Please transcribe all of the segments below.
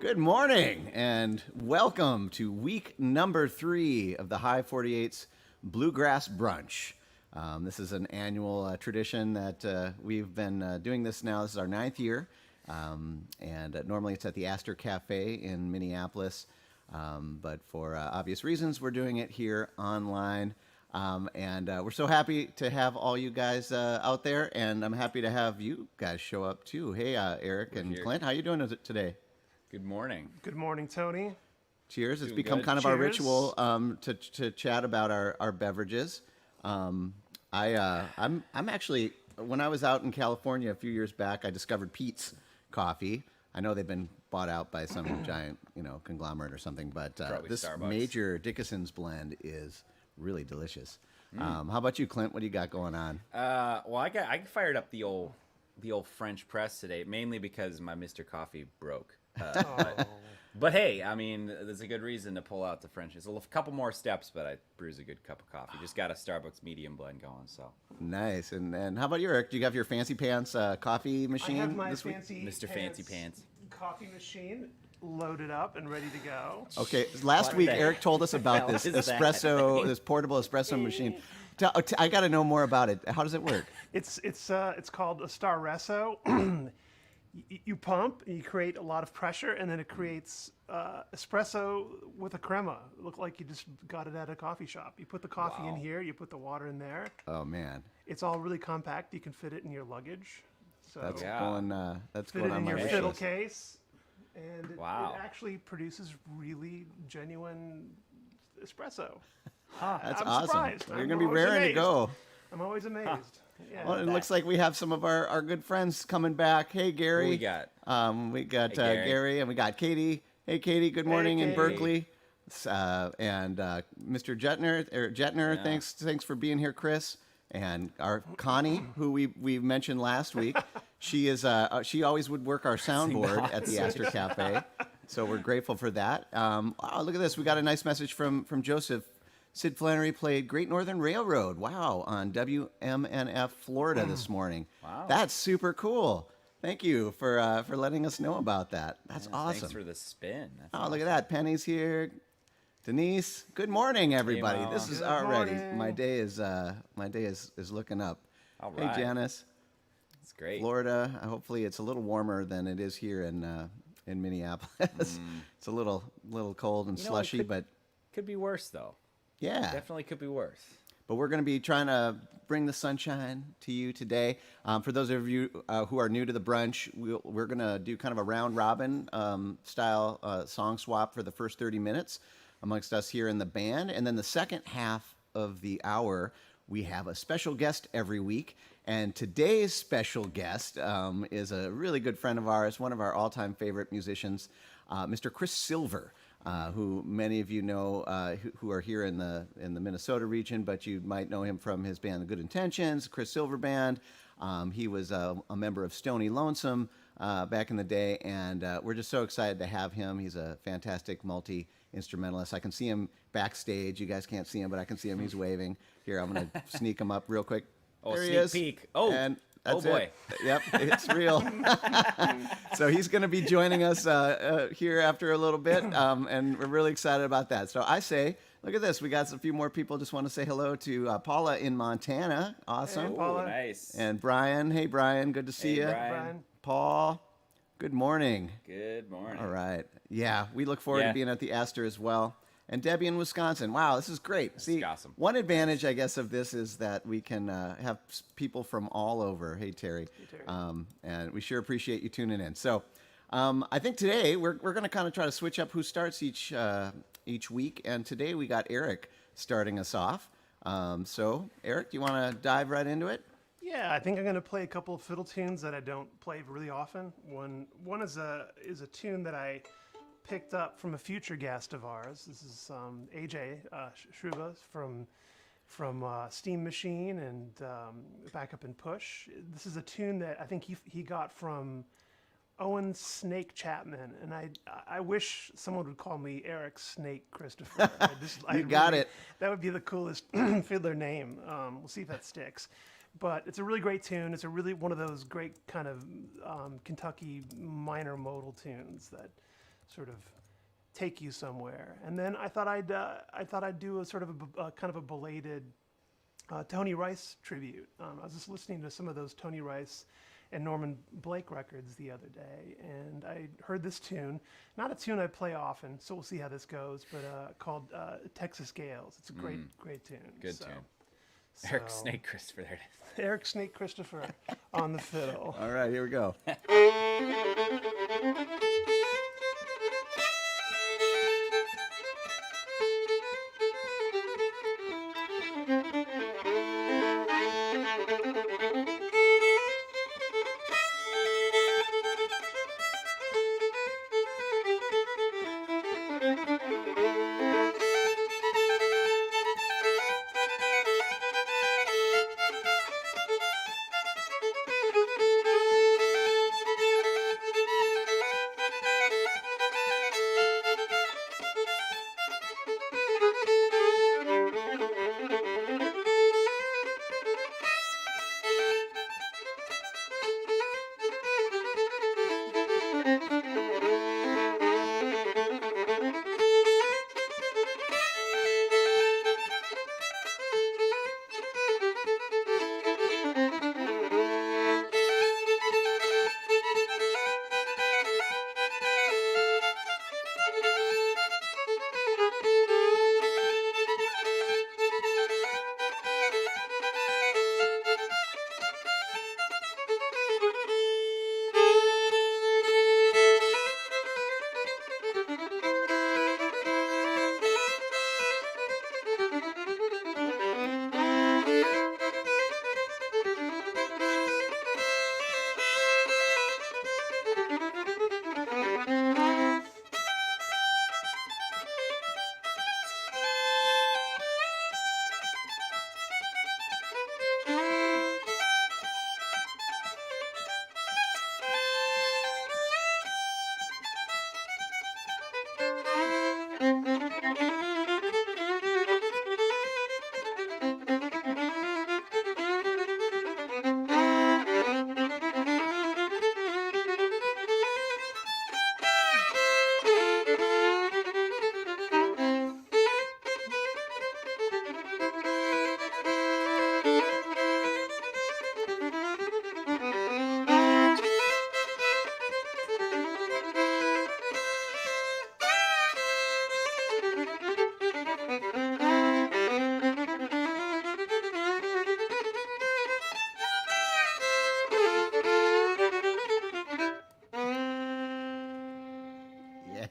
Good morning and welcome to week number 3 of the High 48's Bluegrass Brunch. This is an annual tradition that we've been doing this now. This is our 9th year, and normally it's at the Astor Cafe in Minneapolis, but for obvious reasons, we're doing it here online. And we're so happy to have all you guys out there, and I'm happy to have you guys show up too. Hey, Eric and Clint, how you doing today? Good morning. Good morning, Tony. Cheers. It's Doing become good. kind of our Cheers. ritual to chat about our beverages. I'm actually, when I was out in California a few years back, I discovered Pete's Coffee. I know they've been bought out by some giant, conglomerate or something, but this Starbucks. Major Dickinson's blend is really delicious. How about you, Clint? What do you got going on? Well, I fired up the old French press today, mainly because my Mr. Coffee broke. But hey, I mean, there's a good reason to pull out the French. It's a couple more steps, but I brews a good cup of coffee. Just got a Starbucks medium blend going, so. Nice. And how about you, Eric? Do you have your fancy pants coffee machine I have my this week? fancy Mr. Fancy Pants. coffee machine loaded up and ready to go. Okay, last week Eric told us about this What is that espresso, this portable espresso machine. I got to know more about it. How does it work? It's called a Starresso. You pump, you create a lot of pressure, and then it creates espresso with a crema. Look like you just got it at a coffee shop. You put the coffee in here, you put the water in there. Oh man, It's all really compact. You can fit it in your luggage. So that's Yeah. going. That's fit going it on in my your wish fiddle list. case, and it Wow. actually produces really genuine espresso. That's I'm awesome. surprised. You're I'm gonna be always raring to amazed. go. I'm always amazed. Yeah. Well, it looks like we have some of our good friends coming back. Hey, Gary. Who we got? We got Hey, Gary. Gary, and we got Katie. Hey, Katie. Good morning in Katie. Berkeley. And Mr. Jetner, Yeah. thanks for being here, Chris. And our Connie, who we mentioned last week, she always would work our soundboard at the Astor Cafe, so we're grateful for that. Oh, look at this, we got a nice message from Joseph. Sid Flannery played Great Northern Railroad, wow, on WMNF Florida this morning. Wow. That's super cool. Thank you for letting us know about that. That's Yeah, awesome. Thanks for the spin. That's Oh, look at that. Penny's here. Denise. Good morning, everybody. Mama. This is Good already morning. my day is looking up. All Hey, right. Janice. It's great. Florida. Hopefully, it's a little warmer than it is here in Minneapolis. It's a little cold and You know, it slushy, could- but Could be worse, though. yeah. Definitely could be worse. But we're going to be trying to bring the sunshine to you today. For those of you who are new to the brunch, we're going to do kind of a round robin style song swap for the first 30 minutes amongst us here in the band. And then the second half of the hour, we have a special guest every week. And today's special guest is a really good friend of ours, one of our all-time favorite musicians, Mr. Chris Silver. Who many of you know who are here in the Minnesota region, but you might know him from his band, The Good Intentions, Chris Silver Band. He was a member of Stony Lonesome back in the day, and we're just so excited to have him. He's a fantastic multi-instrumentalist. I can see him backstage. You guys can't see him, but I can see him. He's waving. Here, I'm going to sneak him up real quick. Oh, There he sneak is. peek. Oh, And that's boy. it. Yep, it's real. So he's going to be joining us here after a little bit, and we're really excited about that. So I say, look at this. We got a few more people. Just want to say hello to Paula in Montana. Awesome. Hey, Ooh, Paula. nice. And Brian. Hey, Brian. Good to see Hey, you. Brian. Brian. Paul. Good morning. Good morning. All right. Yeah, we look forward to Yeah. being at the Astor as well. And Debbie in Wisconsin. Wow, this is great. See, awesome. one advantage, I guess, of this is that we can have people from all over. Hey, Terry. Terry. And we sure appreciate you tuning in. So I think today we're going to kind of try to switch up who starts each week. And today we got Eric starting us off. So, Eric, do you want to dive right into it? Yeah, I think I'm going to play a couple of fiddle tunes that I don't play really often. One is a tune that I picked up from a future guest of ours. This is AJ Shruva from Steam Machine and back up in Push. This is a tune that I think he got from Owen Snake Chapman, and I wish someone would call me Eric Snake Christopher. You got it. That would be the coolest fiddler name. We'll see if that sticks. But it's a really great tune. It's a really one of those great kind of Kentucky minor modal tunes that sort of take you somewhere. And then I thought I'd do a sort of a kind of a belated Tony Rice tribute. I was just listening to some of those Tony Rice and Norman Blake records the other day, and I heard this tune, not a tune I play often, so we'll see how this goes, but called Texas Gales. It's a great tune. Good tune. Eric Snake Christopher, there it is. Eric Snake Christopher on the fiddle. All right, here we go.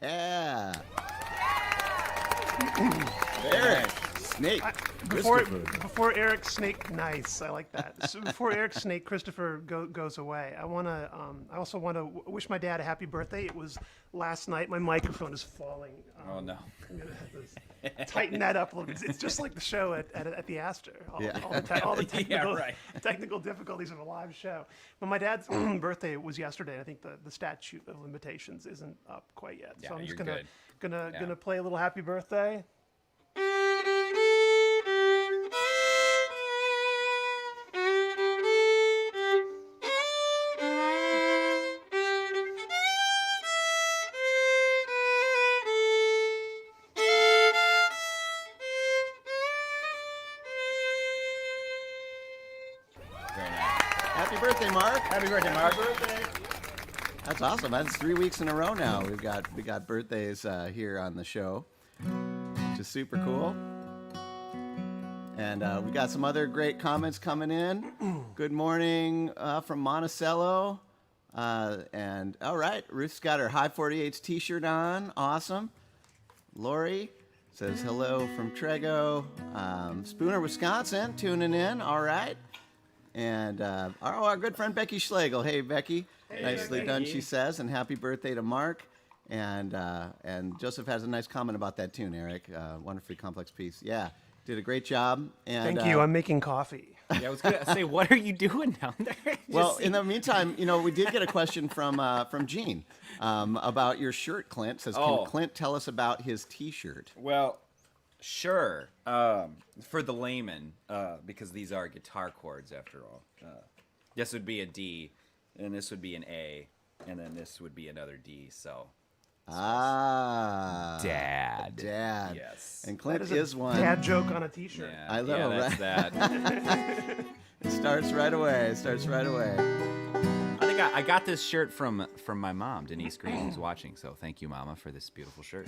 Yeah. Eric Snake. Before Eric Snake, nice. I like that. So before Eric Snake Christopher goes away, I also want to wish my dad a happy birthday. It was last night. My microphone is falling. Oh no. I'm gonna have to tighten that up a little bit. It's just like the show at the Astor. All the technical, technical difficulties of a live show. But my dad's birthday was yesterday. And I think the statute of limitations isn't up quite yet. Yeah, so I'm just you're gonna play a little happy birthday. Happy birthday, Mark. Happy birthday, Mark. That's awesome. That's 3 weeks in a row now. We got birthdays here on the show, which is super cool. And we got some other great comments coming in. Good morning from Monticello. And all right, Ruth's got her High 48s t-shirt on. Awesome. Lori says hello from Trego. Spooner, Wisconsin, tuning in. All right. And our good friend Becky Schlegel. Hey, Becky. Hey, Nicely Becky. done, she says. And happy birthday to Mark. And Joseph has a nice comment about that tune, Eric. Wonderfully complex piece. Yeah, did a great job. And, Thank you. I'm making coffee. Yeah, I was gonna say, what are you doing down there? Well, in the meantime, we did get a question from Gene about your shirt, Clint. Says, can Clint tell us about his T-shirt? Well, sure. For the layman, because these are guitar chords after all. This would be a D, and this would be an A, and then this would be another D. So Dad. Dad. Yes. And Clint That is one. dad joke on a T-shirt. Yeah, I know, that's right? that. It starts right away. I think I got this shirt from my mom, Denise Green, who's watching. So thank you, Mama, for this beautiful shirt.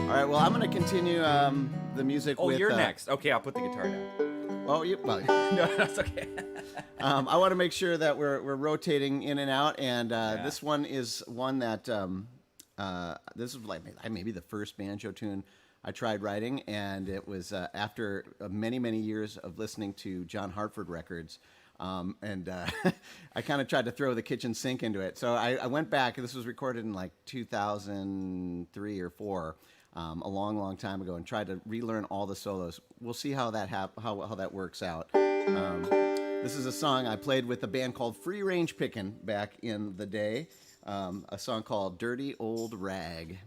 All right, well, I'm going to continue the music Oh, with... you're next. Okay, I'll put the guitar down. Well, No, that's okay. I want to make sure that we're rotating in and out, and this one is one that this is like maybe the first banjo tune I tried writing, and it was after many years of listening to John Hartford records, and I kind of tried to throw the kitchen sink into it. So I went back. This was recorded in like 2003 or 4. A long time ago, and tried to relearn all the solos. We'll see how that how that works out. This is a song I played with a band called Free Range Pickin' back in the day. A song called "Dirty Old Rag."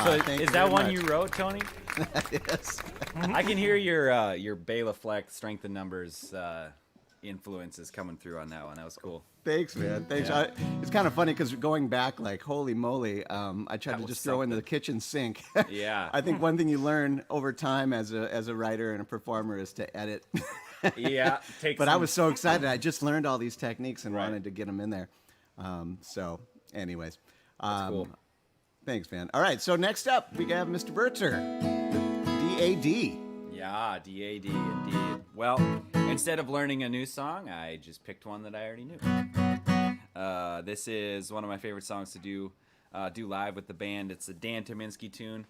So Thank is you that very one much. you wrote, Tony? Yes. I can hear your Bela Fleck Strength in Numbers influences coming through on that one. That was cool. Thanks, man. Thanks. Yeah. It's kind of funny because going back, like, holy moly, I tried That to was just throw into the something. kitchen sink. Yeah. I think one thing you learn over time as a writer and a performer is to edit. Yeah. But I was so excited. I just learned all these techniques and Right. wanted to get them in there. So, anyways. That's cool. Thanks, man. All right, so next up, we have Mr. Bertzer, D-A-D. Yeah, D-A-D, indeed. Well, instead of learning a new song, I just picked one that I already knew. This is one of my favorite songs to do live with the band. It's a Dan Tominski tune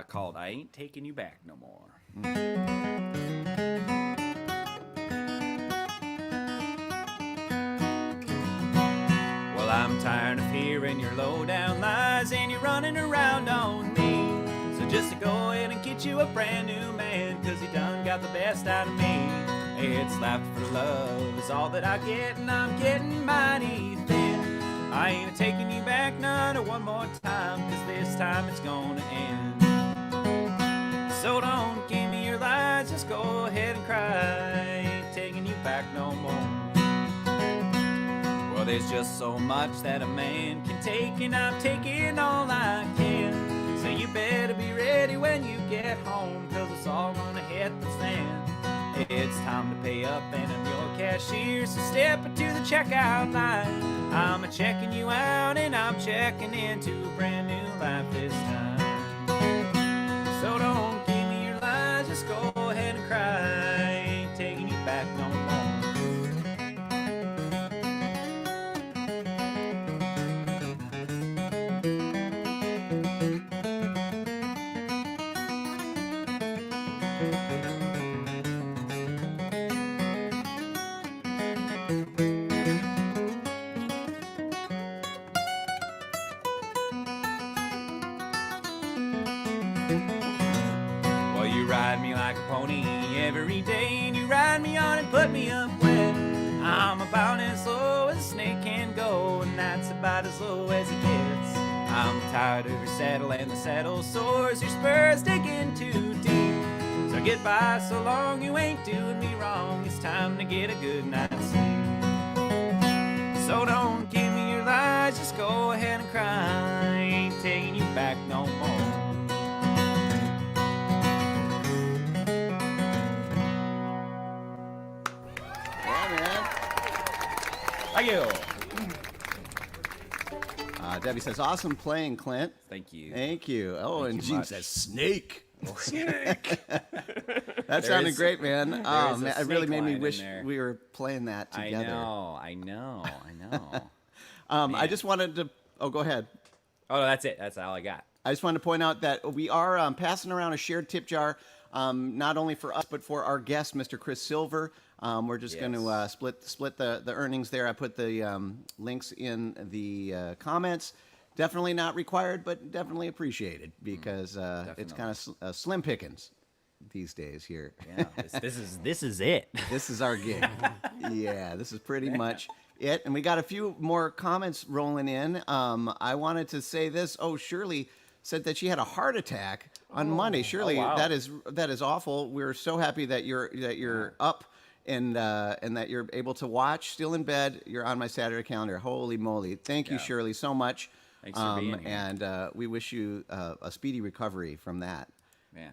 called "I Ain't Taking You Back No More." Well, I'm tired of hearing your low-down lies and you're running around on me. So just to go ahead and get you a brand new man, 'cause he done got the best out of me. It's laughter for love is all that I get, and I'm getting mighty thin. I ain't taking you back not one more time, 'cause this time it's gonna end. So don't give me your lies, just go ahead and cry. Ain't taking you back no more. Well, there's just so much that a man can take, and I'm taking all I can. So you better be ready when you get home, 'cause it's all gonna hit the fan. It's time to pay up and I'm your cashier, so step into the checkout line. I'm checking you out and I'm checking into a brand new life this time. So don't give me your lies, just go ahead and cry. Ain't taking you back no more. down and put me up wet. I'm about as low as a snake can go, and that's about as low as it gets. I'm tired of your saddle and the saddle sores, your spurs digging too deep. So get by so long, you ain't doing me wrong. It's time to get a good night's sleep. So don't give me your lies, just go ahead and cry. I ain't taking you back no more. Yeah, man. Thank you. Debbie says, awesome playing, Clint. Thank you. Thank you. Oh, Thank and you Gene much. says, snake. Snake. That sounded great, man. Oh, is a man, it really snake made me line in wish there. we were playing that together. I know. I just wanted to. Oh, go ahead. Oh, that's it. That's all I got. I just wanted to point out that we are passing around a shared tip jar, not only for us but for our guest, Mr. Chris Silver. We're just going to split the earnings there. I put the links in the comments. Definitely not required, but definitely appreciated because it's kind of slim pickings these days here. Yeah, this is it. This is our gig. Yeah, this is pretty much it. And we got a few more comments rolling in. I wanted to say this. Oh, Shirley said that she had a heart attack on Monday. Shirley, wow. that is awful. We're so happy that you're up and that you're able to watch. Still in bed. You're on my Saturday calendar. Holy moly! Thank you, Shirley, so much. Thanks for being here. And we wish you a speedy recovery from that. Man.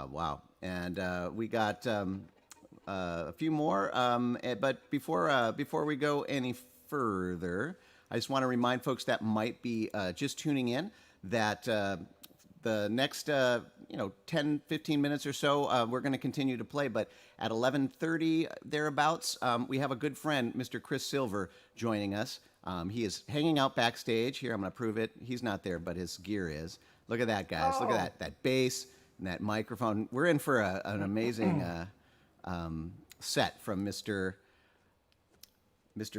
Wow. And we got a few more. But before we go any further, I just want to remind folks that might be just tuning in that the next 10, 15 minutes or so, we're going to continue to play. But at 11:30 thereabouts, we have a good friend, Mr. Chris Silver, joining us. He is hanging out backstage. Here, I'm going to prove it. He's not there, but his gear is. Look at that, guys. Look at that bass and that microphone. We're in for an amazing set from Mr.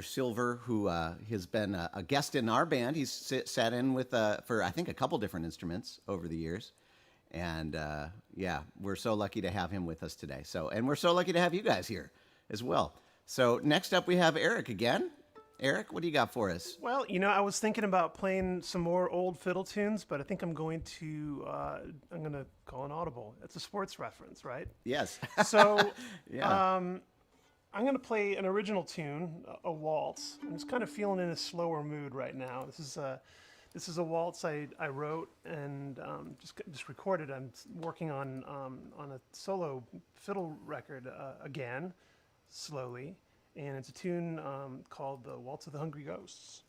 Silver, who has been a guest in our band. He's sat in with for I think a couple different instruments over the years, and yeah, we're so lucky to have him with us today. And we're so lucky to have you guys here as well. So next up, we have Eric again. Eric, what do you got for us? Well, I was thinking about playing some more old fiddle tunes, but I think I'm going to call an audible. It's a sports reference, right? Yes. So, Yeah. I'm going to play an original tune, a waltz. I'm just kind of feeling in a slower mood right now. This is a waltz I wrote and just recorded. I'm working on a solo fiddle record again, slowly. And it's a tune called The Waltz of the Hungry Ghosts.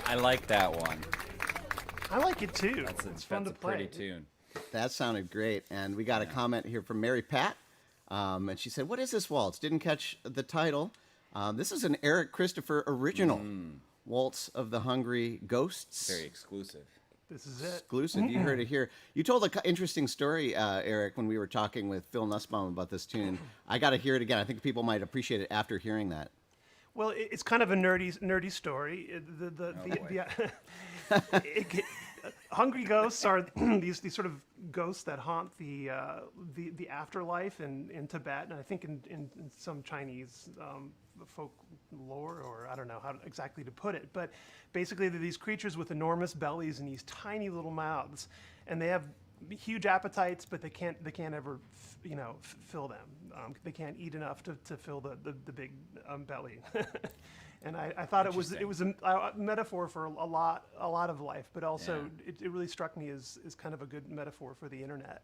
I like that one. I like it too. It's fun to a play. pretty tune. That sounded great. And we got a comment here from Mary Pat. And she said, "What is this waltz?" Didn't catch the title. This is an Eric Christopher original. Waltz of the Hungry Ghosts. Very exclusive. This is it. Exclusive. You heard it here. You told an interesting story, Eric, when we were talking with Phil Nussbaum about this tune. I got to hear it again. I think people might appreciate it after hearing that. Well, it's kind of a nerdy story. Hungry ghosts are these sort of ghosts that haunt the afterlife in Tibet, and I think in some Chinese folklore, or I don't know how exactly to put it. But basically, they're these creatures with enormous bellies and these tiny little mouths, and they have huge appetites, but they can't ever fill them. They can't eat enough to fill the big belly. And I thought it was a metaphor for a lot of life, but also it really struck me as kind of a good metaphor for the internet.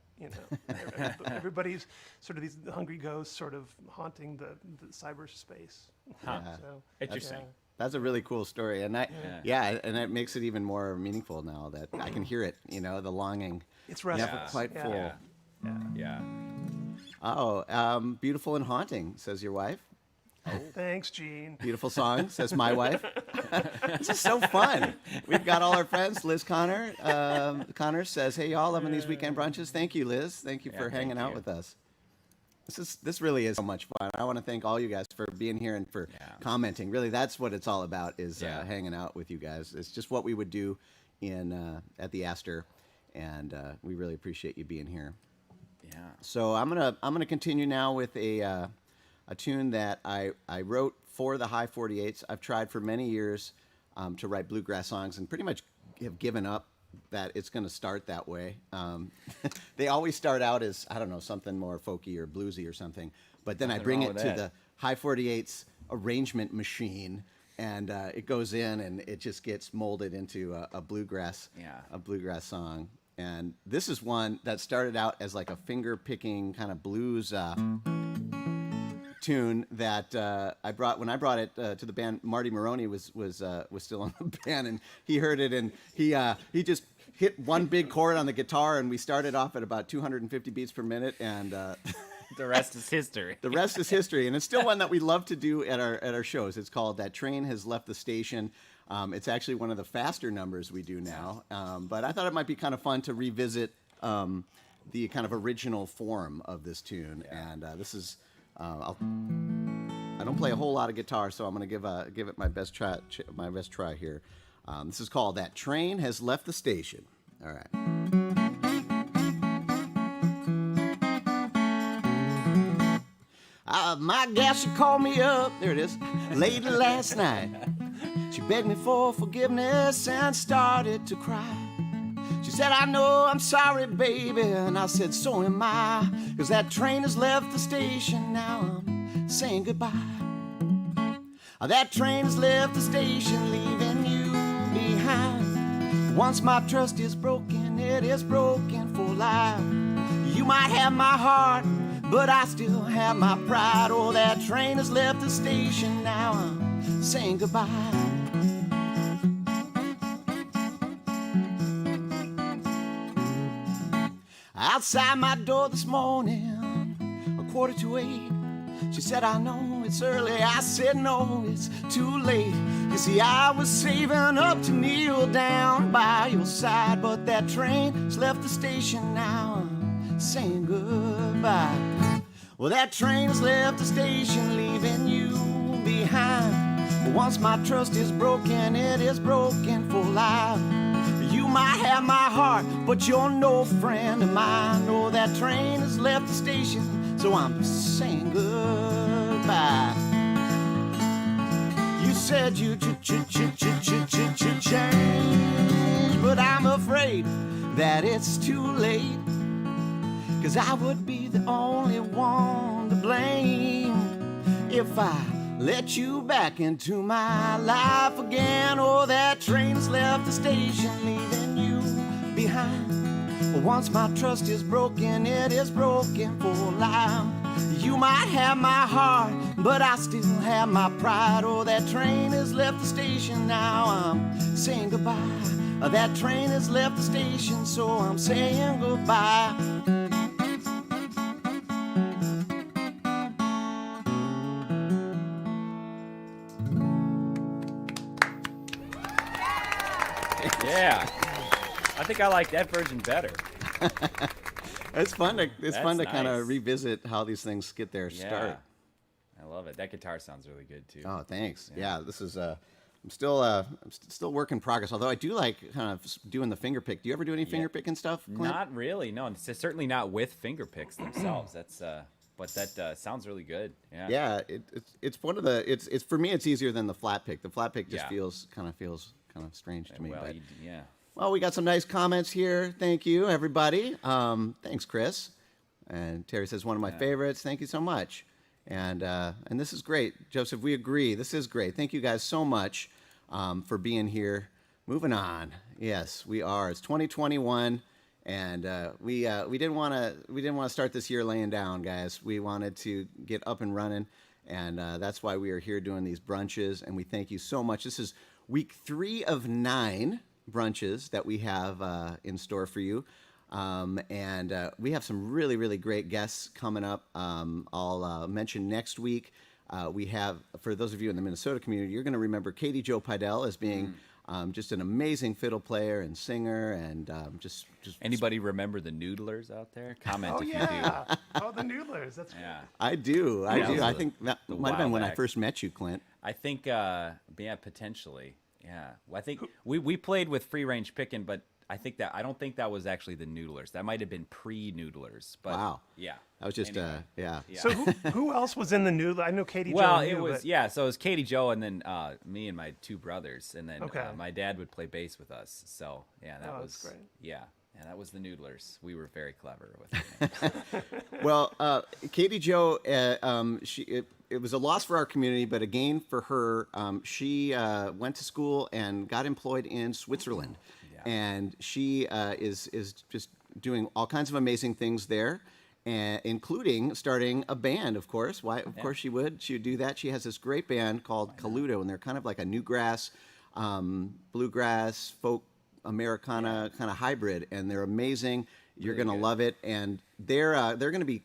Everybody's sort of these hungry ghosts sort of haunting the cyberspace. Huh. So, Interesting. That's a really cool story, and and it makes it even more meaningful now that I can hear it. The longing. It's restless. Never quite full. Yeah. Oh, beautiful and haunting, says your wife. Thanks, Gene. Beautiful song, says my wife. This is so fun. We've got all our friends. Liz Connor. Connor says, "Hey, y'all, loving these weekend brunches." Thank you, Liz. Thank you for hanging out with us. This really is so much fun. I want to thank all you guys for being here and for commenting. Really, that's what it's all about, is hanging out with you guys. It's just what we would do at the Astor, and we really appreciate you being here. Yeah. So I'm gonna continue now with a tune that I wrote for the High 48s. I've tried for many years to write bluegrass songs, and pretty much have given up that it's going to start that way. They always start out as, I don't know, something more folky or bluesy or something, but then I bring it to the High 48s arrangement machine, and it goes in and it just gets molded into a bluegrass song. And this is one that started out as like a finger picking kind of blues tune that I brought when I brought it to the band. Marty Maroney was still in the band, and he heard it, and he just hit one big chord on the guitar, and we started off at about 250 beats per minute, and the rest is history. The rest is history, and it's still one that we love to do at our shows. It's called "That Train Has Left the Station." It's actually one of the faster numbers we do now, but I thought it might be kind of fun to revisit the kind of original form of this tune, and this is. I don't play a whole lot of guitar, so I'm going to give it my best try here. This is called "That Train Has Left the Station." All right. My gal, she called me up, there it is, late last night. She begged me for forgiveness and started to cry. She said, "I know I'm sorry, baby," and I said, "So am I, 'cause that train has left the station, now I'm saying goodbye. That train has left the station, leaving you behind. Once my trust is broken, it is broken for life. You might have my heart, but I still have my pride. Oh, that train has left the station, now I'm saying goodbye." Outside my door this morning, 7:45, she said, "I know it's early." I said, "No, it's too late. You see, I was saving up to kneel down by your side, but that train's left the station, now I'm saying goodbye." Well, that train has left the station, leaving you behind. Once my trust is broken, it is broken for life. You might have my heart, but you're no friend of mine. Oh, that train has left the station, so I'm saying goodbye. You said you change, but I'm afraid that it's too late, 'cause I would be the only one to blame if I let you back into my life again. Oh, that train's left the station, leaving you behind. Once my trust is broken, it is broken for life. You might have my heart, but I still have my pride. Oh, that train has left the station, now I'm saying goodbye. That train has left the station, so I'm saying goodbye. Yeah. I think I like that version better. It's fun to That's kind nice. of revisit how these things get their Yeah. start. I love it. That guitar sounds really good too. Oh, thanks. Yeah, this is I'm still work in progress. Although I do like kind of doing the finger pick. Do you ever do any finger picking stuff, Clint? Not really. No, it's certainly not with finger picks themselves. That's but that sounds really good. Yeah. Yeah, it's one of the it's for me it's easier than the flat pick. The flat pick just Yeah. feels kind of strange to me. Well, But yeah. well, we got some nice comments here. Thank you, everybody. Thanks, Chris. And Terry says one of my favorites. Thank you so much. And this is great, Joseph. We agree. This is great. Thank you guys so much for being here. Moving on. Yes, we are. It's 2021, and we didn't want to start this year laying down, guys. We wanted to get up and running, and that's why we are here doing these brunches. And we thank you so much. This is week 3 of 9 brunches that we have in store for you. And we have some really, really great guests coming up. I'll mention next week. We have, for those of you in the Minnesota community, you're going to remember Katie Jo Pidell as being just an amazing fiddle player and singer, and just Anybody remember the Noodlers out there? Comment Oh if you yeah. Oh, the Noodlers. That's do. great. Yeah. I do. I Yeah, do. it was I a think that might have while been when I back. first met you, Clint. I think yeah, potentially. Yeah. Well, I think we played with free range picking, but I don't think that was actually the Noodlers. That might have been pre-Noodlers. But Wow. yeah. That was just Anyway. yeah. Yeah. So who else was in the Noodler? I know Katie Well, Jo. it knew, was but- yeah. So it was Katie Jo, and then me and my 2 brothers, and then Okay. my dad would play bass with us. So yeah, that Oh, was that's great. yeah, that was the Noodlers. We were very clever with it. Well, Katie Jo, it was a loss for our community, but a gain for her. She went to school and got employed in Switzerland, and she is just doing all kinds of amazing things there, and including starting a band. Of course, why? Of course, she would do that. She has this great band called Caludo, and they're kind of like a newgrass, bluegrass, folk, Americana kind of hybrid, and they're amazing. You're Really gonna good. love it, and they're gonna be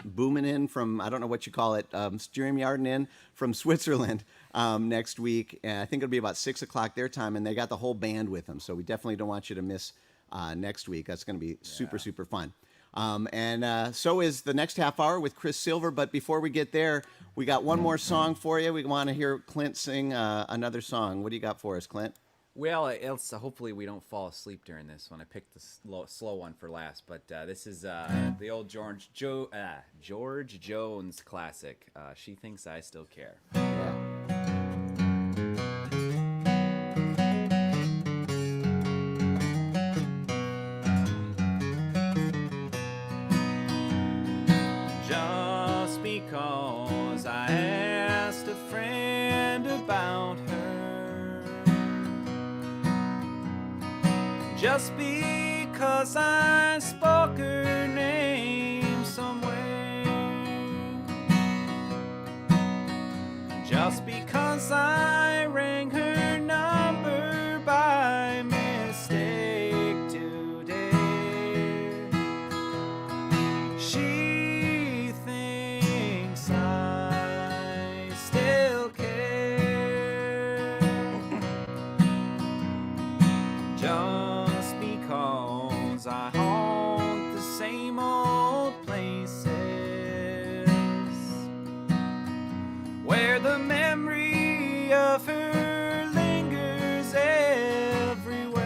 booming in from, I don't know what you call it, streamyarding in from Switzerland next week, and I think it'll be about 6 o'clock their time, and they got the whole band with them, so we definitely don't want you to miss next week. That's gonna be super fun. And so is the next half hour with Chris Silver. But before we get there, we got one more song for you. We want to hear Clint sing another song. What do you got for us, Clint? Well, else hopefully we don't fall asleep during this one. I picked the slow one for last, but this is the old George Jones classic. She Thinks I Still Care. Just because I asked a friend about her, just because I spoke her name somewhere, just because I rang her number by mistake today, she thinks I still care. Just because I haunt the same old places where the memory of her lingers everywhere.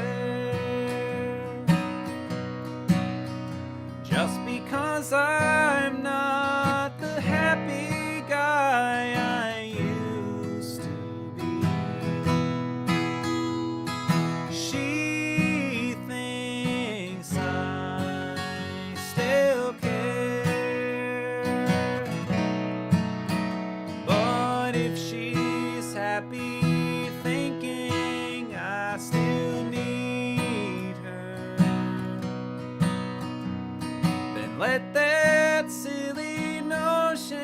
Just because I'm not the happy guy I used to be, she thinks I still care. But if she's happy thinking I still need her, then let that silly notion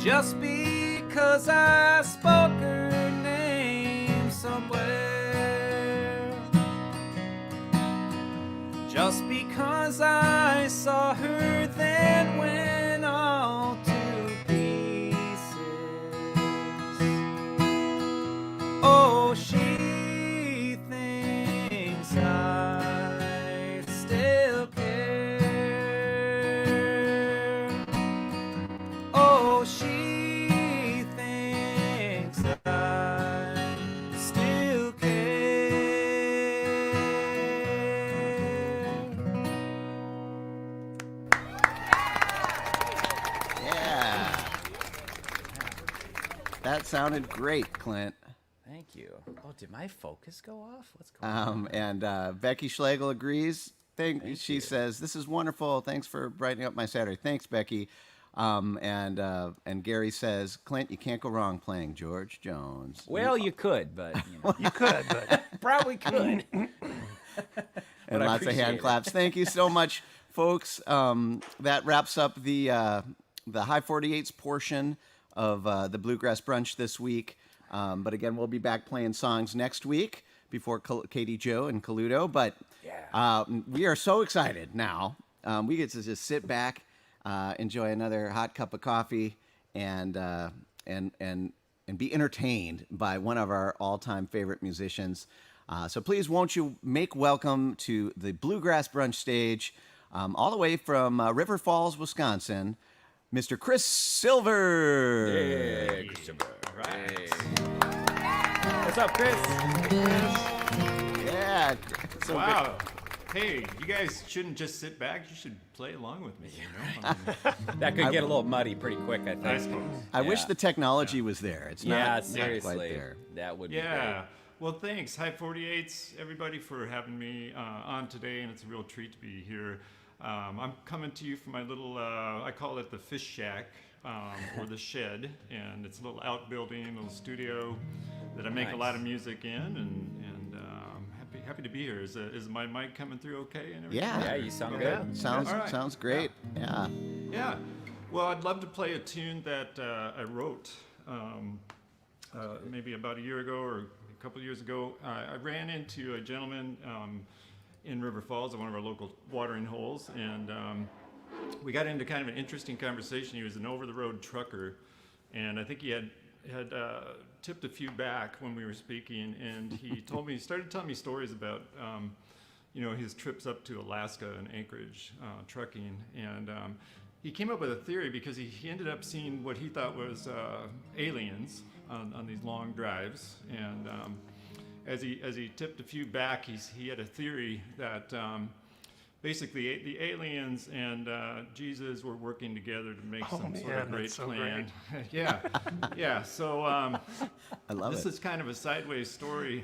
just because I spoke her name somewhere, just because I saw her then went all to pieces. Oh, she thinks I still care. Oh, she thinks I still care. Yeah. That sounded great, Clint. Thank you. Oh, did my focus go off? What's going on? And Becky Schlegel agrees. She you. says, "This is wonderful. Thanks for brightening up my Saturday." Thanks, Becky. And Gary says, "Clint, you can't go wrong playing George Jones." Well, you could, but you know, You could, but probably could. And But I lots of appreciate hand it. claps. Thank you so much, folks. That wraps up the High 48s portion of the Bluegrass Brunch this week. But again, we'll be back playing songs next week before Katie Joe and Coludo. But we are so excited now. We get to just sit back, enjoy another hot cup of coffee, and be entertained by one of our all-time favorite musicians. So please, won't you make welcome to the Bluegrass Brunch stage, all the way from River Falls, Wisconsin, Mr. Chris Silver. Hey, Christopher. Right. What's up, Chris? Yeah. So Wow. Hey, you guys shouldn't just sit back. You should play along with me. You know? That could get a little muddy pretty quick, I think. I suppose. I wish Yeah. the technology was there. It's not, Yeah, not seriously. quite there. That would be Yeah. Well, thanks, High 48s, everybody, for having me on today, and it's a real treat to be here. I'm coming to you from my little, I call it the fish shack, or the shed, and it's a little outbuilding, a little studio that I make a lot of music in, and happy to be here. Is my mic coming through okay and everything? Yeah. Yeah, you sound Yeah. good. Sounds All right. sounds great. Yeah. Yeah. Well, I'd love to play a tune that I wrote maybe about a year ago or a couple of years ago. I ran into a gentleman in River Falls at one of our local watering holes, and we got into kind of an interesting conversation. He was an over-the-road trucker, and I think he had tipped a few back when we were speaking, and he started telling me stories about his trips up to Alaska and Anchorage trucking, and he came up with a theory because he ended up seeing what he thought was aliens on these long drives, and as he tipped a few back, he had a theory that basically the aliens and Jesus were working together to make some sort of great that's so plan. Yeah, yeah. So I love this it. is kind of a sideways story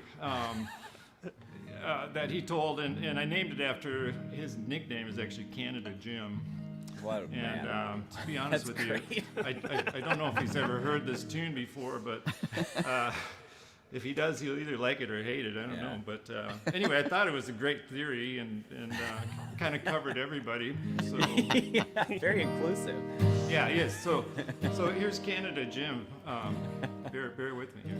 that he told, and I named it after his nickname is actually Canada Jim. What a And man. to be honest That's with great. you, I don't know if he's ever heard this tune before, but if he does, he'll either like it or hate it. I don't know. But anyway, I thought it was a great theory and kind of covered everybody. So Yeah, very inclusive. yeah, yes. So here's Canada Jim. Bear with me here.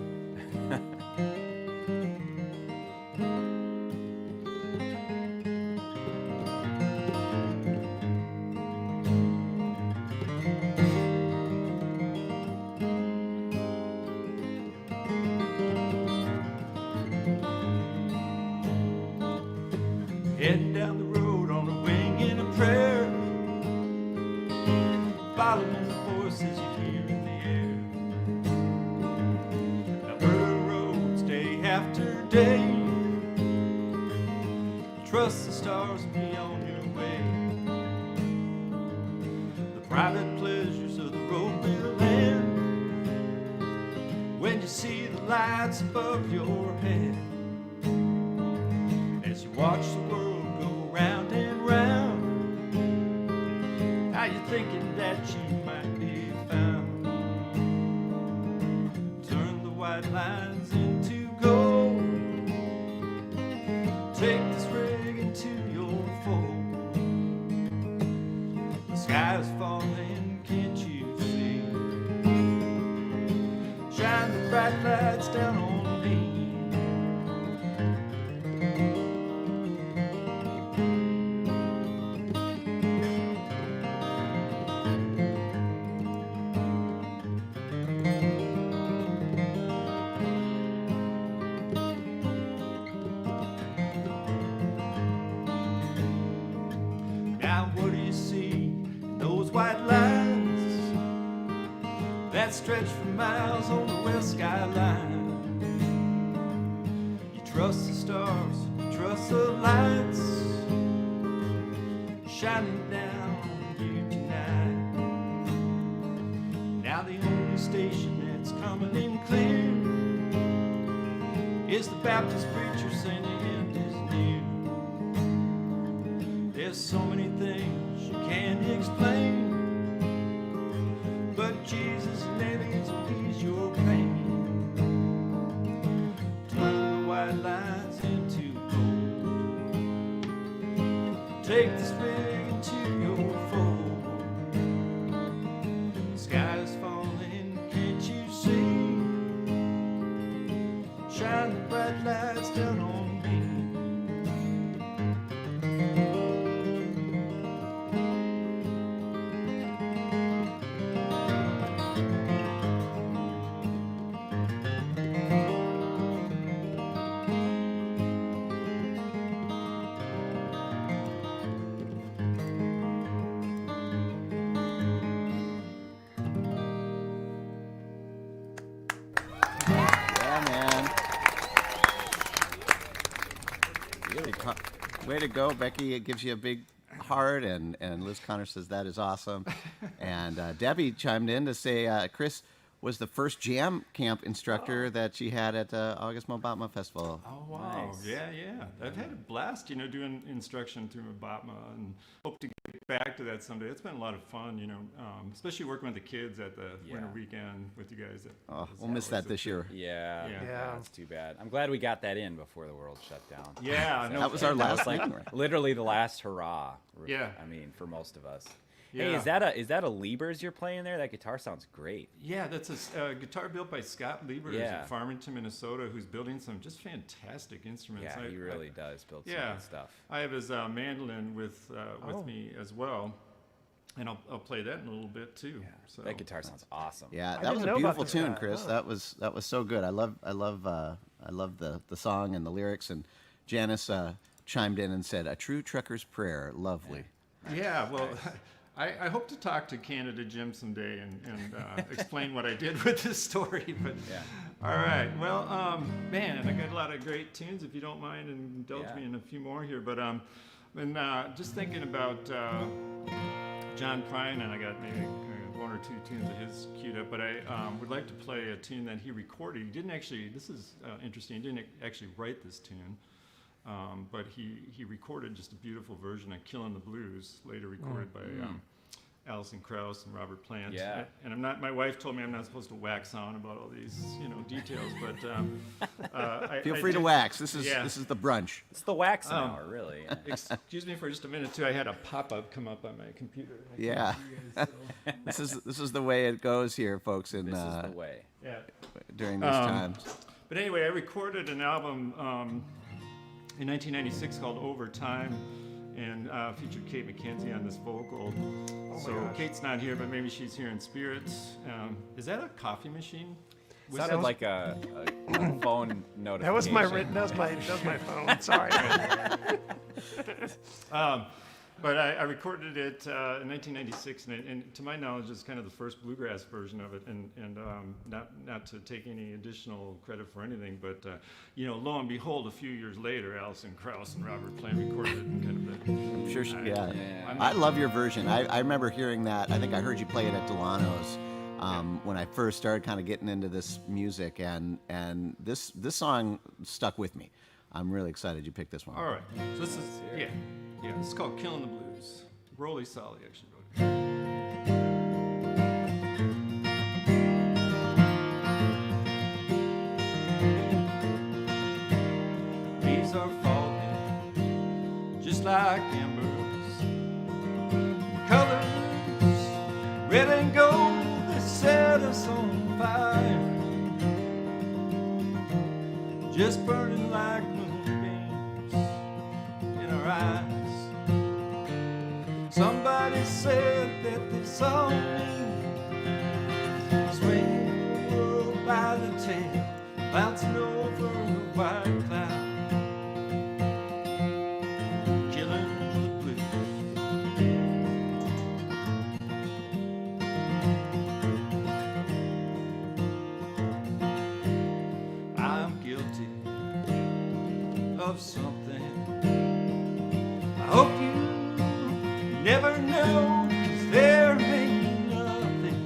Heading down the road on a wing and a prayer, following the voices you hear in the air. Now early roads day after day, trust the stars and be on your way. The private pleasures of the road will end when you see the lights above your head. As you watch the world go round and round, how you thinking that you might be found? Turn the white lines into gold, take this rig into your fold. The sky is falling, can't you see? white lights down on me. Now what do you see in those white lines that stretch for miles on the west skyline? You trust the stars, you trust the lights shining down on you tonight. Now the only station that's coming in clear is the Baptist preacher saying the end is near. There's so many things you can't explain, but Jesus navigates will ease your pain. Turn the white lines into gold. Take the spirit into your fold. The sky is falling, can't you see? Shine the bright lights down on me. Yeah, man. Really, way to go, Becky. It gives you a big heart, and Liz Connor says that is awesome. And Debbie chimed in to say Chris was the first jam camp instructor that she had at August Mobatma Festival. Oh, wow. Nice. Yeah. I've had a blast, doing instruction through Mobatma, and hope to get back to that someday. It's been a lot of fun, especially working with the kids at the winter weekend with you guys. Oh, we'll miss that this year. Yeah, Yeah. that's too bad. I'm glad we got that in before the world shut down. Yeah, no, That was our last like thing, right? literally the last hurrah. Yeah. I mean, for most of us. Yeah. Hey, is that a Liebers you're playing there? That guitar sounds great. Yeah, that's a guitar built by Scott Lieber Yeah. in Farmington, Minnesota, who's building some just fantastic instruments. Yeah, he really does build some Yeah, good stuff. I have his mandolin with me as well, and I'll play that in a little bit too. So That guitar sounds awesome. Yeah, I that was didn't a know about beautiful this tune, guy. Chris. Oh. That was so good. I love the song and the lyrics. And Janice chimed in and said, "A true trucker's prayer, lovely." Yeah, well, I hope to talk to Canada Jim someday and explain what I did with this story. But all right, well, man, I got a lot of great tunes. If you don't mind, and indulge me in a few more here. But just thinking about John Prine, and I got maybe one or two tunes of his queued up. But I would like to play a tune that he recorded. He didn't actually. This is interesting. He didn't actually write this tune. But he recorded just a beautiful version of "Killin' the Blues," later recorded by Alison Krauss and Robert Plant. Yeah. And I'm not. My wife told me I'm not supposed to wax on about all these, details. But Feel I free to did- this is the brunch. It's the wax hour, really. Excuse me for just a minute too. I had a pop-up come up on my computer. Yeah, this is the way it goes here, folks. In This is the way. Yeah. during these times. But anyway, I recorded an album in 1996 called Over Time, and featured Kate McKenzie on this vocal. So gosh. Kate's not here, but maybe she's here in spirits. Is that a coffee machine? Sounded like a phone notification. That was my phone. Sorry. But I recorded it in 1996, and to my knowledge, it's kind of the first bluegrass version of it. And not to take any additional credit for anything, but lo and behold, a few years later, Alison Krauss and Robert Plant recorded it in kind of the. I'm sure. Yeah. I love your version. I remember hearing that. I think I heard you play it at Delano's when I first started kind of getting into this music, and this song stuck with me. I'm really excited you picked this one. All right, so this is this is called "Killin' the Blues." Rolly Solly actually wrote it. Leaves are falling just like embers. Colors, red and gold, they set us on fire. just burning like moonbeams in our eyes. Somebody said that they saw me swinging the world by the tail, bouncing over a white cloud, killing the blues. I'm guilty of something I hope you never know, 'cause there ain't nothing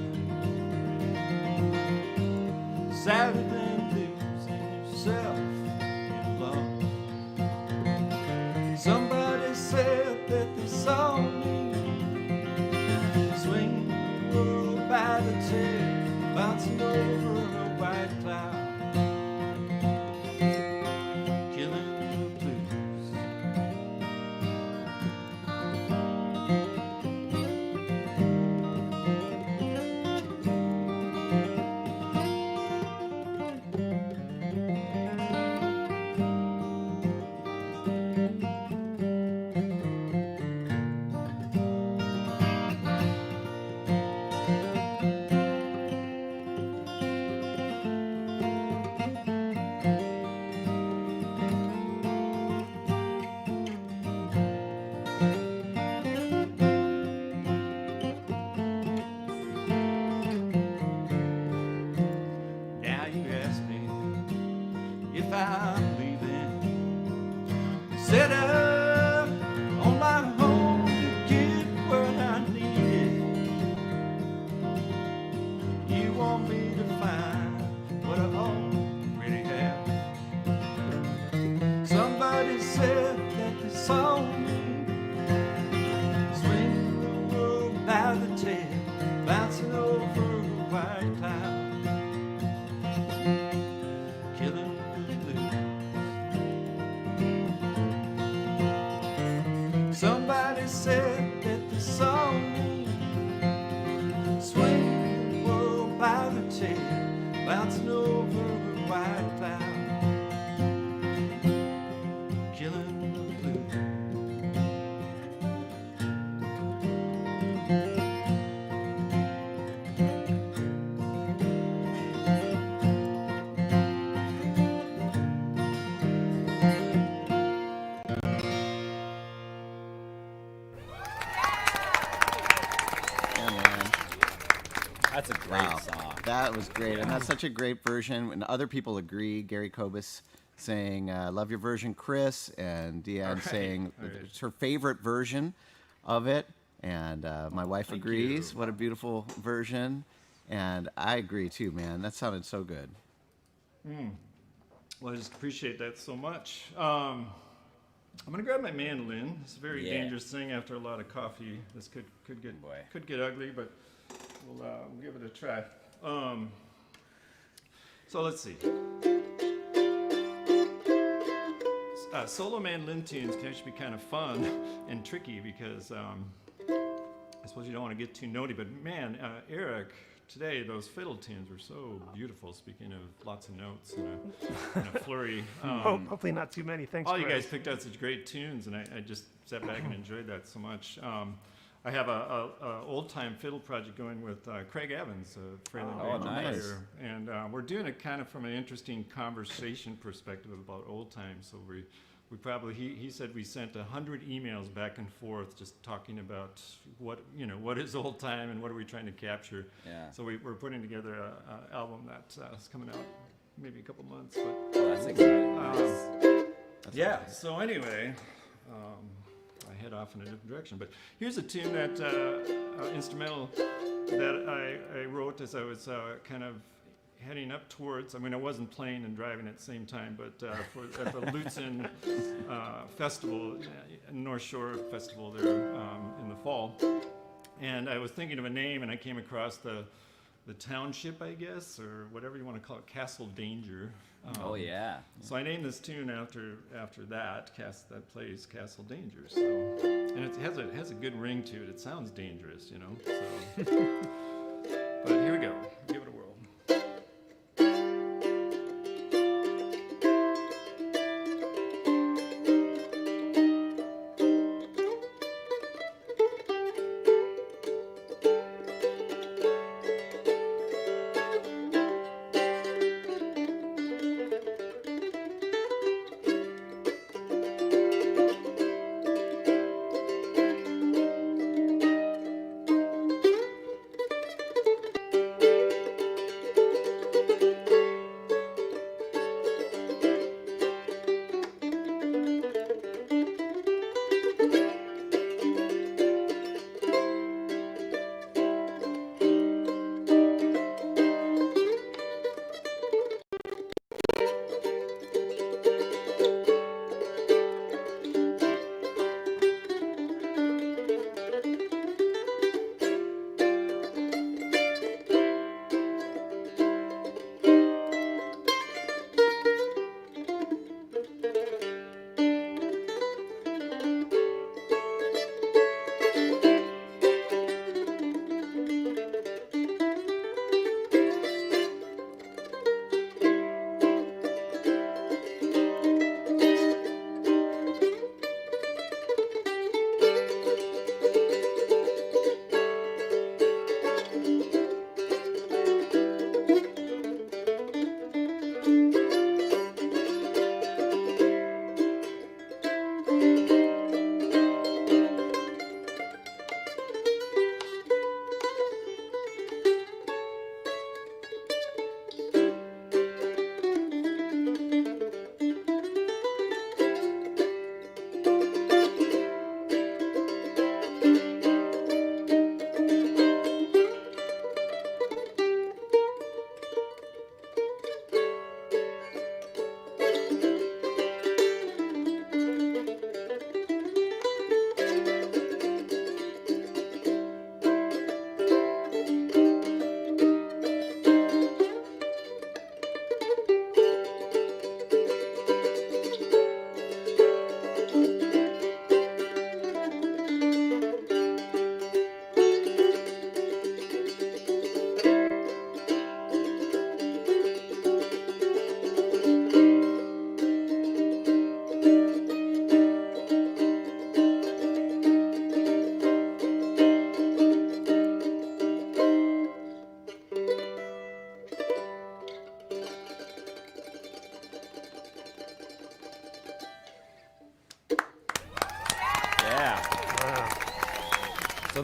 sadder than losing yourself in love. Somebody said that they saw me swinging the world by the tail, bouncing over a white cloud, killing the blues. Now you ask me if I'm leaving, set up on my own to get what I needed. You want me to find what I already have. Somebody said that they saw me swinging the world by the tail, bouncing over a white cloud, killing the blues. Somebody said that they saw me swinging the world by the tail, bouncing over a white cloud, killing the blues. Yeah, man. That's a great Wow. song. That was great, and that's such a great version. And other people agree. Gary Kobus saying, "Love your version, Chris," and Deanne saying it's her favorite version of it. And my wife Thank agrees. you. What a beautiful version, and I agree too, man. That sounded so good. Well, I just appreciate that so much. I'm gonna grab my mandolin. It's a very Yeah. dangerous thing after a lot of coffee. This could Boy. get ugly, but we'll give it a try. So let's see. Solo mandolin tunes can actually be kind of fun and tricky because I suppose you don't want to get too notey. But man, Eric, today those fiddle tunes were so beautiful. Speaking of lots of notes and a flurry. Hopefully not too many. Thanks, All you Chris. guys picked out such great tunes, and I just sat back and enjoyed that so much. I have a old time fiddle project going with Craig Evans, a fairly great nice. player, and we're doing it kind of from an interesting conversation perspective about old time. So we probably he said we sent 100 emails back and forth just talking about what is old time and what are we trying to capture. Yeah. So we're putting together an album that's coming out maybe a couple months, but. Oh, that's exciting. Yeah. So anyway, I head off in a different direction. But here's a tune that instrumental that I wrote as I was kind of heading up towards. I mean, I wasn't playing and driving at the same time, but at the Lutzen Festival, North Shore Festival there in the fall, and I was thinking of a name, and I came across the township, I guess, or whatever you want to call it, Castle Danger. Oh yeah. So I named this tune after that place, Castle Danger. So, and it has a good ring to it. It sounds dangerous, you know. So, but here we go. Give it a whirl.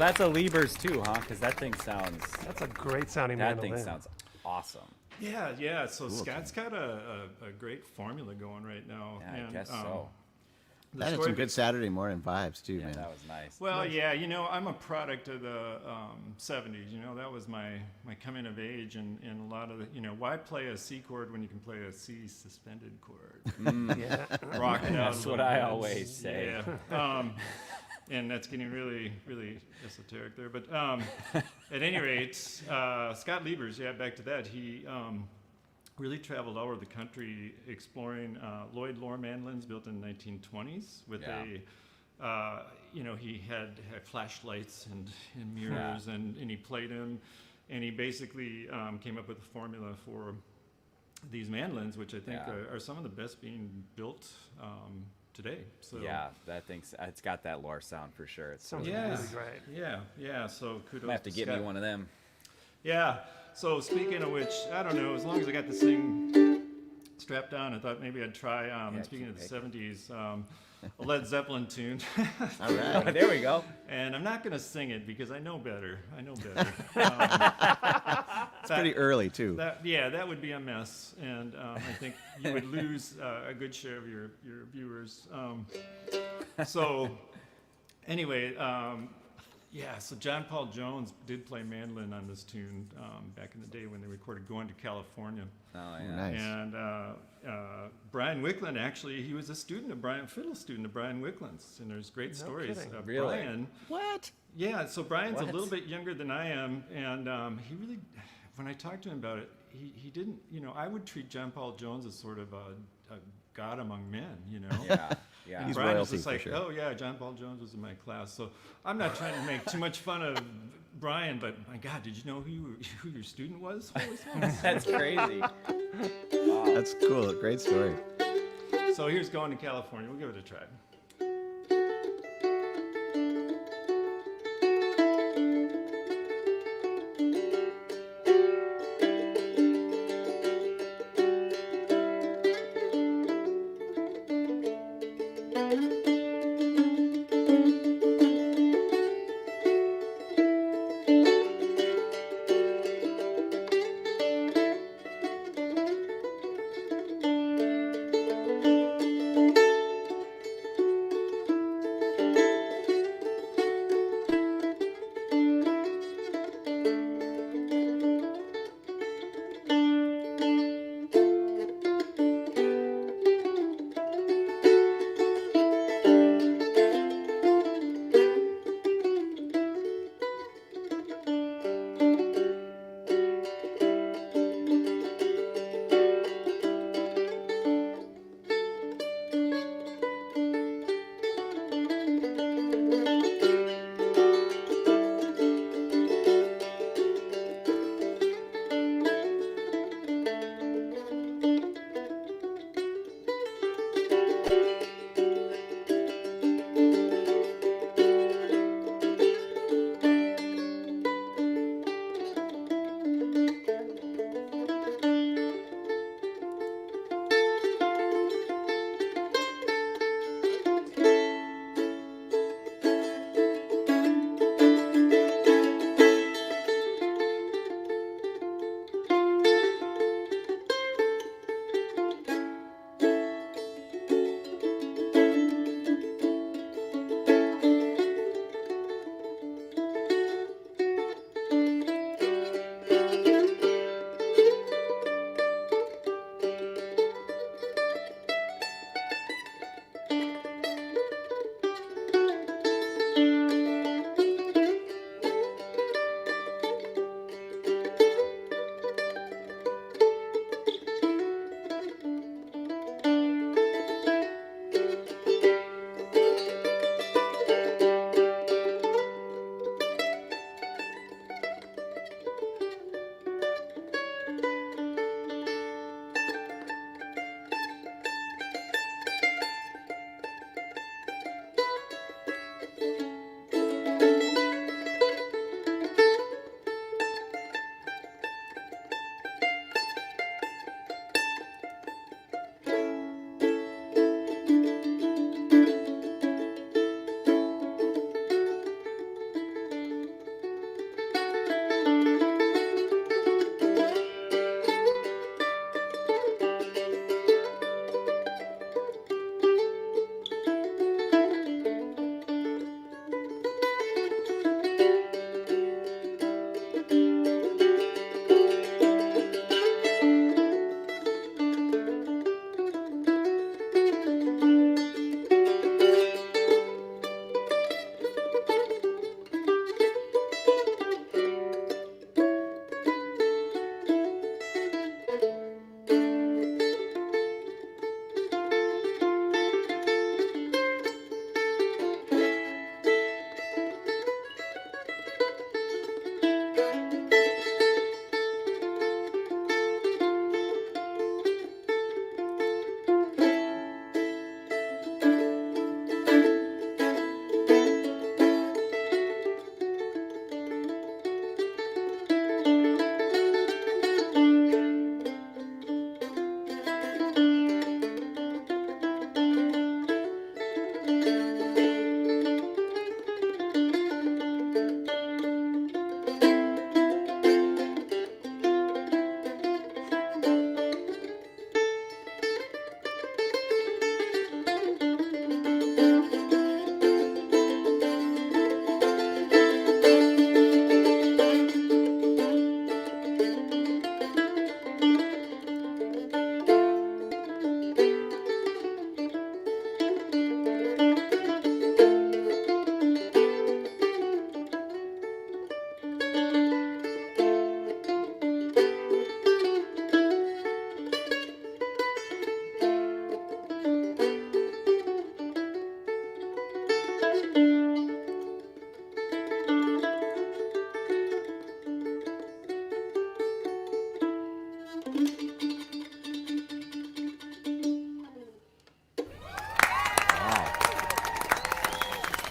that's a Liebers too, huh? Because that thing sounds. That's a great sounding That mandolin. thing sounds awesome. Yeah. So Scott's got a great formula going right now. Yeah, I guess so. the That had story some good Saturday morning vibes too, Yeah, man. that was nice. Well, yeah, I'm a product of the 70s. That was my coming of age, and a lot of the, why play a C chord when you can play a C suspended chord? Yeah. Rock it out. That's a what little I bit. always say. Yeah. And that's getting really, really esoteric there. But at any rate, Scott Liebers, back to that. He really traveled all over the country exploring Lloyd Loar mandolins built in the 1920s with he had flashlights and mirrors and he played them, and he basically came up with a formula for these mandolins, which I think are some of the best being built today. So that thing's it's got that Loar sound for sure. It's Sounds really really nice. great. Yeah. So kudos. I have to get me one of them. Yeah. So speaking of which, I don't know. As long as I got this thing strapped on, I thought maybe I'd try. Speaking of the '70s, a Led Zeppelin tune. All right. There we go. And I'm not going to sing it because I know better. It's pretty early too. That would be a mess, and I think you would lose a good share of your viewers. So anyway, so John Paul Jones did play mandolin on this tune back in the day when they recorded "Going to California." Oh Nice. And Brian Wickland, actually, he was a fiddle student of Brian Wickland's, and there's great stories. kidding. Really? Brian, What? yeah, so Brian's What? a little bit younger than I am, and he really, when I talked to him about it, he didn't, I would treat John Paul Jones as sort of a god among men, Yeah. He's Brian was royalty just for like, sure. oh yeah, John Paul Jones was in my class. So I'm not trying to make too much fun of Brian, but my God, did you know who your student was? Holy smokes. That's crazy. That's cool. Great story. So here's Going to California. We'll give it a try.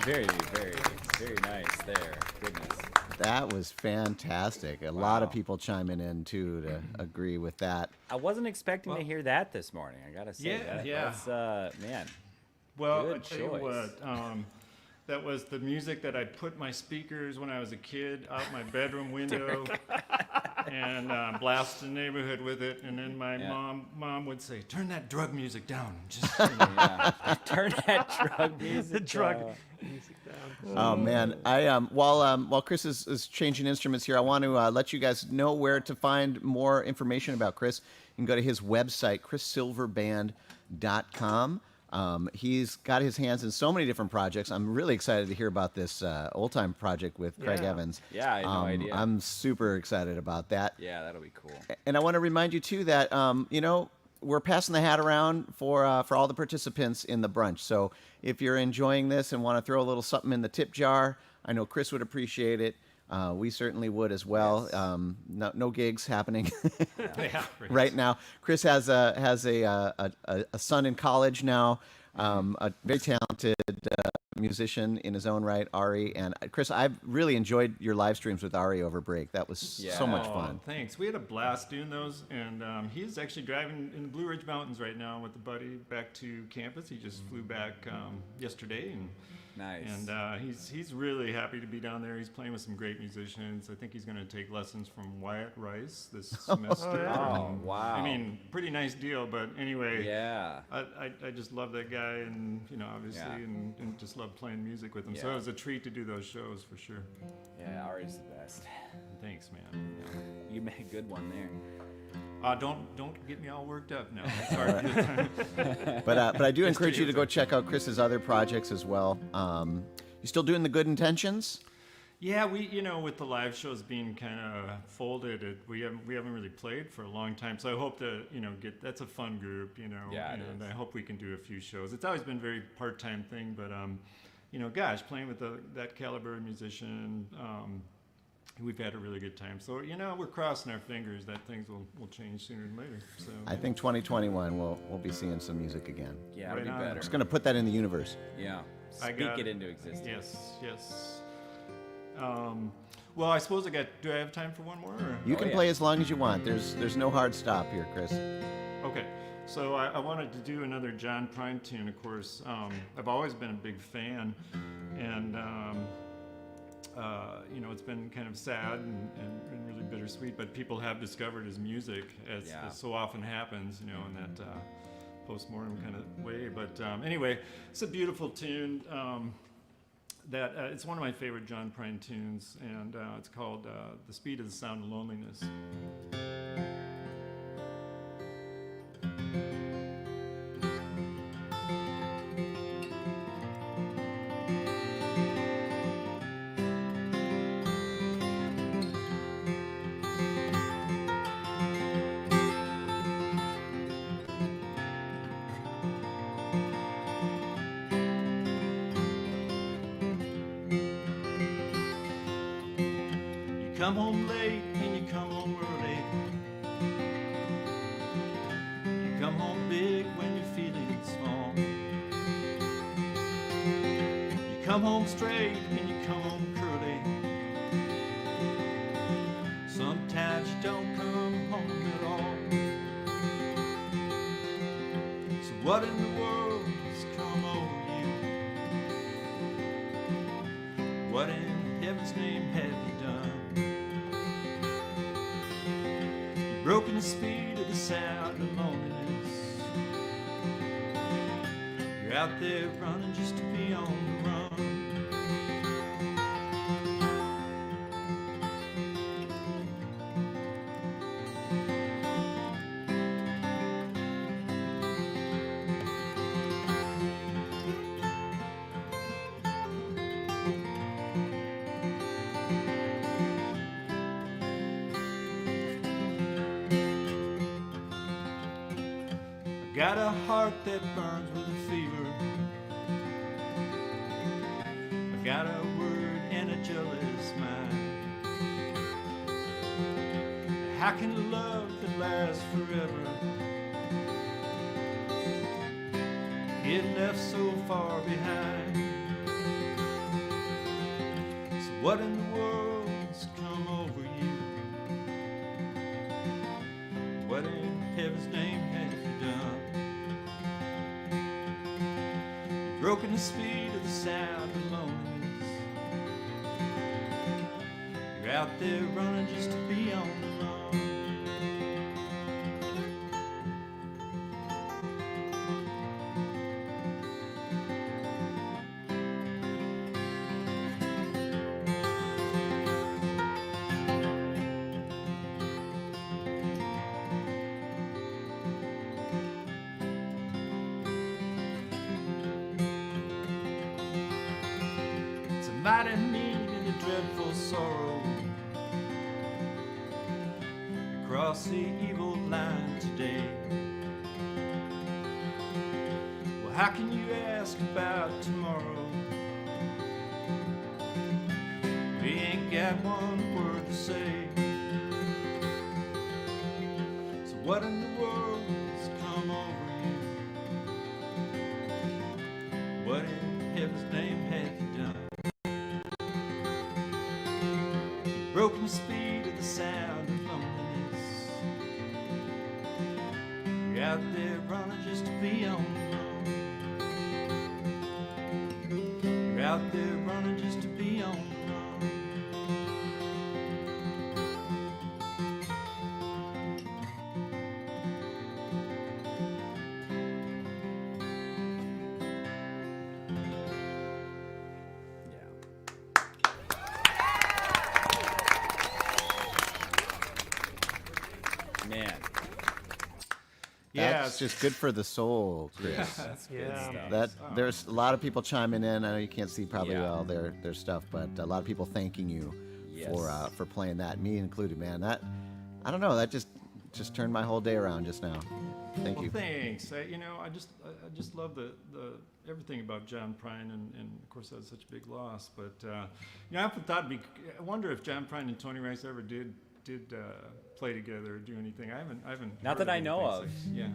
Very, very, very nice there. Goodness. That was fantastic. A lot of people chiming in too to agree with that. I wasn't expecting to hear that this morning. I gotta say that's man. Well, Good I tell you choice. what, that was the music that I'd put my speakers when I was a kid out my bedroom window and blast the neighborhood with it. And then my mom would say, "Turn that drug music down." Just Turn that drug music. The drug down. music down. Oh man, I while Chris is changing instruments here, I want to let you guys know where to find more information about Chris. You can go to his website, chrissilverband.com. He's got his hands in so many different projects. I'm really excited to hear about this old time project with Craig Yeah. Evans. Yeah, I had no idea. I'm super excited about that. Yeah, that'll be cool. And I want to remind you too that we're passing the hat around for all the participants in the brunch. So if you're enjoying this and want to throw a little something in the tip jar, I know Chris would appreciate it. We certainly would as well. No gigs happening right now. Chris has a son in college now, a very talented musician in his own right, Ari. And Chris, I've really enjoyed your live streams with Ari over break. That was so much fun. Thanks. We had a blast doing those, and he's actually driving in the Blue Ridge Mountains right now with a buddy back to campus. He just flew back yesterday, and Nice. And he's really happy to be down there. He's playing with some great musicians. I think he's going to take lessons from Wyatt Rice this semester. Oh, wow. I mean, pretty nice deal. But anyway, Yeah. I just love that guy, and obviously, Yeah. and just love playing music with him. So Yeah. it was a treat to do those shows for sure. Yeah, Ari's the best. Thanks, man. You made a good one there. Don't get me all worked up now. It's hard to get time. But I do encourage you to go check out Chris's other projects as well. You still doing the Good Intentions? Yeah, we with the live shows being kind of folded, we haven't really played for a long time. So I hope to get that's a fun group, Yeah, it and is. I hope we can do a few shows. It's always been a very part-time thing, but gosh, playing with that caliber of musician. We've had a really good time. So, we're crossing our fingers that things will change sooner than later. So I think 2021 we'll be seeing some music again. Yeah, it'll be Right on. better. Just gonna put that in the universe. Yeah. I Speak got it it. into existence. Yes. Well, I suppose do I have time for one more? Or? You can yeah. play as long as you want. There's no hard stop here, Chris. Okay. So I wanted to do another John Prine tune, of course. I've always been a big fan, and it's been kind of sad and really bittersweet, but people have discovered his music, as so often happens, in that postmortem kind of way. But anyway, it's a beautiful tune. That it's one of my favorite John Prine tunes, and it's called "The Speed of the Sound of Loneliness." You come home late and you come home early. You come home big when you're feeling small. You come home straight and you come home curly. Sometimes you don't come home at all. So what in the world has come over you? What in heaven's name have you done? You've broken the speed of the sound of loneliness. You're out there running just to be on the run. Got a heart that burns with a fever. I got a word and a jealous mind. How can a love that lasts forever get left so far behind? What in the world's come over you? What in heaven's name have you done? You've broken the speed of the sound of loneliness. You're out there running just to be on the run. Mighty need in the dreadful sorrow. Across the evil line today. Well, how can you ask about tomorrow? We ain't got one word to say. So what in the world has come over you? What in heaven's name have you done? Broken the speed of the sound of loneliness. You're out there running just to be on the run. You're out there running just to be on the run. Man, That's just good for the soul, Chris. that's good Yeah. stuff. That there's a lot of people chiming in. I know you can't see probably Yeah. all their stuff, but a lot of people thanking you Yes. for playing that, me included. Man, that I don't know. That just turned my whole day around just now. Thank Well, you. thanks. I just love the everything about John Prine, and of course that's such a big loss. But I often thought, I wonder if John Prine and Tony Rice ever did play together or do anything. I haven't. Not heard that I know anything, of. so, yeah.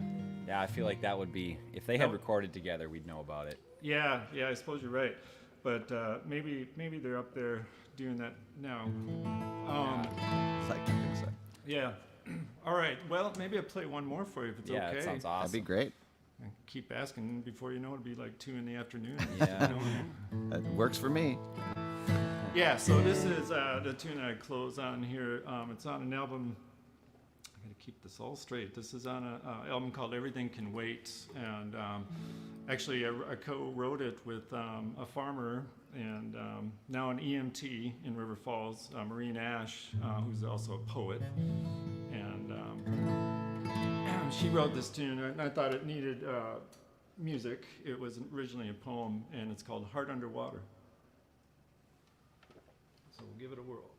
Yeah, I feel like that would be, if they had No. recorded together, we'd know about it. Yeah, I suppose you're right. But maybe they're up there doing that now. It's like, I think so. Yeah. All right. Well, maybe I'll play one more for you if it's Yeah, okay. it sounds awesome. That'd be great. I keep asking. Before you know it, it'll be like 2 in the afternoon. Yeah. You know? That works for me. Yeah, so this is the tune I close on here. It's on an album. I gotta keep this all straight. This is on an album called Everything Can Wait, and actually I co-wrote it with a farmer and now an EMT in River Falls, Maureen Ash, who's also a poet, and she wrote this tune, and I thought it needed music. It was originally a poem, and it's called Heart Underwater. So we'll give it a whirl.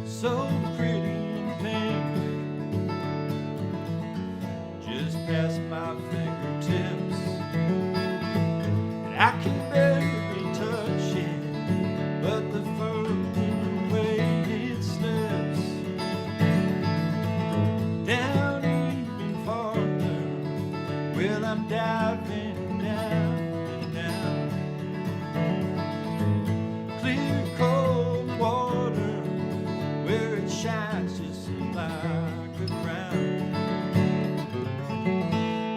So pretty and pink, just past my fingertips, and I can barely touch it, but the further away it slips, down even farther, well I'm diving down and down, clear cold water, where it shines just like a crown.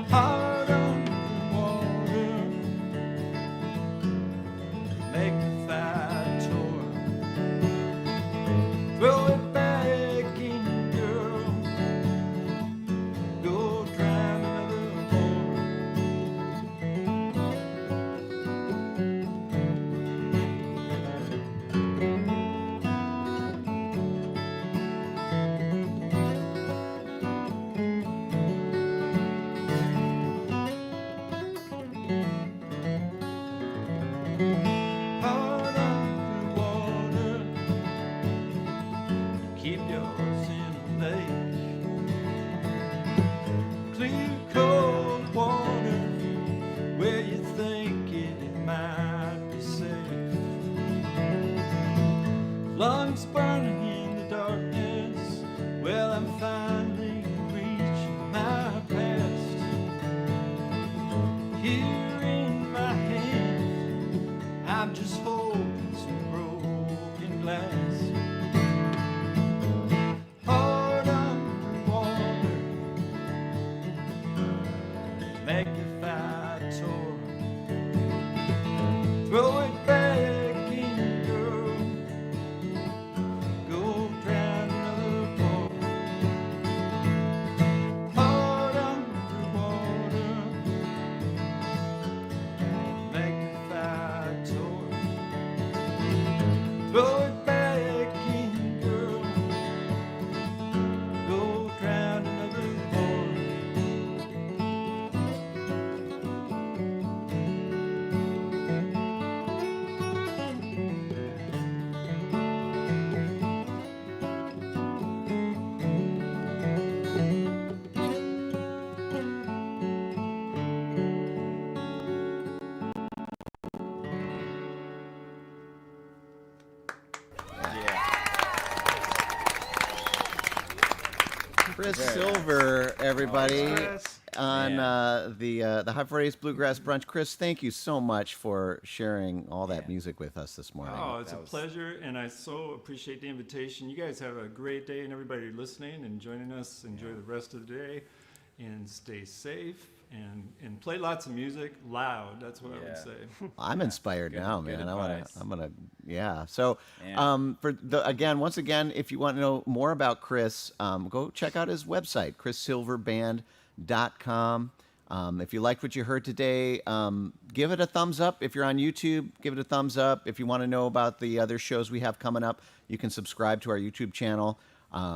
Heart underwater, magnified tour. Throw it back in, girl. Go drown another more. clear cold water where you think it might be safe. Lungs burning in the darkness, well, I'm finally reaching my past. Here in my hand, I'm just holding some broken glass. Hard underwater, magnified torn. Throw it back in, girl. Go drown another boy. Hard underwater, magnified torn. Throw it back in, girl. Go drown another boy. Chris Silver, everybody, Chris. on the High 48's Bluegrass Brunch. Chris, thank you so much for sharing all that music with us this morning. Oh, it's a pleasure, and I so appreciate the invitation. You guys have a great day, and everybody listening and joining us. Enjoy the rest of the day, and stay safe, and play lots of music loud. That's what I would say. I'm inspired now, man. advice. I'm gonna, yeah. So, Yeah. once again, if you want to know more about Chris, go check out his website, chrissilverband.com. If you liked what you heard today, give it a thumbs up. If you're on YouTube, give it a thumbs up. If you want to know about the other shows we have coming up, you can subscribe to our YouTube channel.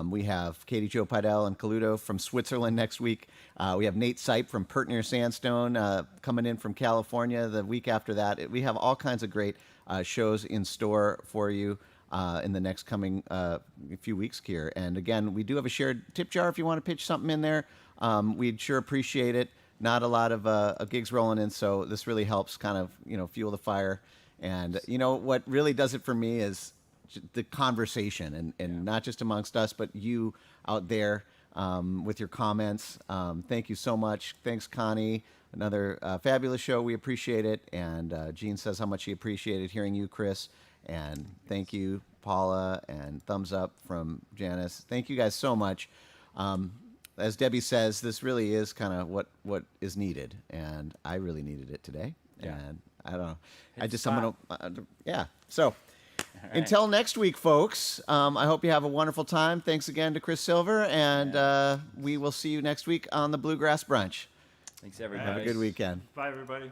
We have Katie Jo Pidell and Coluto from Switzerland next week. We have Nate Sipe from Pert Near Sandstone coming in from California the week after that. We have all kinds of great shows in store for you in the next coming few weeks here. And again, we do have a shared tip jar if you want to pitch something in there. We'd sure appreciate it. Not a lot of gigs rolling in, so this really helps kind of, fuel the fire. And, what really does it for me is the conversation and not just amongst us, but you out there with your comments. Thank you so much. Thanks, Connie. Another fabulous show. We appreciate it. And Gene says how much he appreciated hearing you, Chris. And thank you, Paula, and thumbs up from Janice. Thank you guys so much. As Debbie says, this really is kind of what is needed. And I really needed it today. Yeah. And I don't know. Right. So until next week, folks, I hope you have a wonderful time. Thanks again to Chris Silver, and we will see you next week on the Bluegrass Brunch. Thanks, everybody. Have a good weekend. Bye, everybody.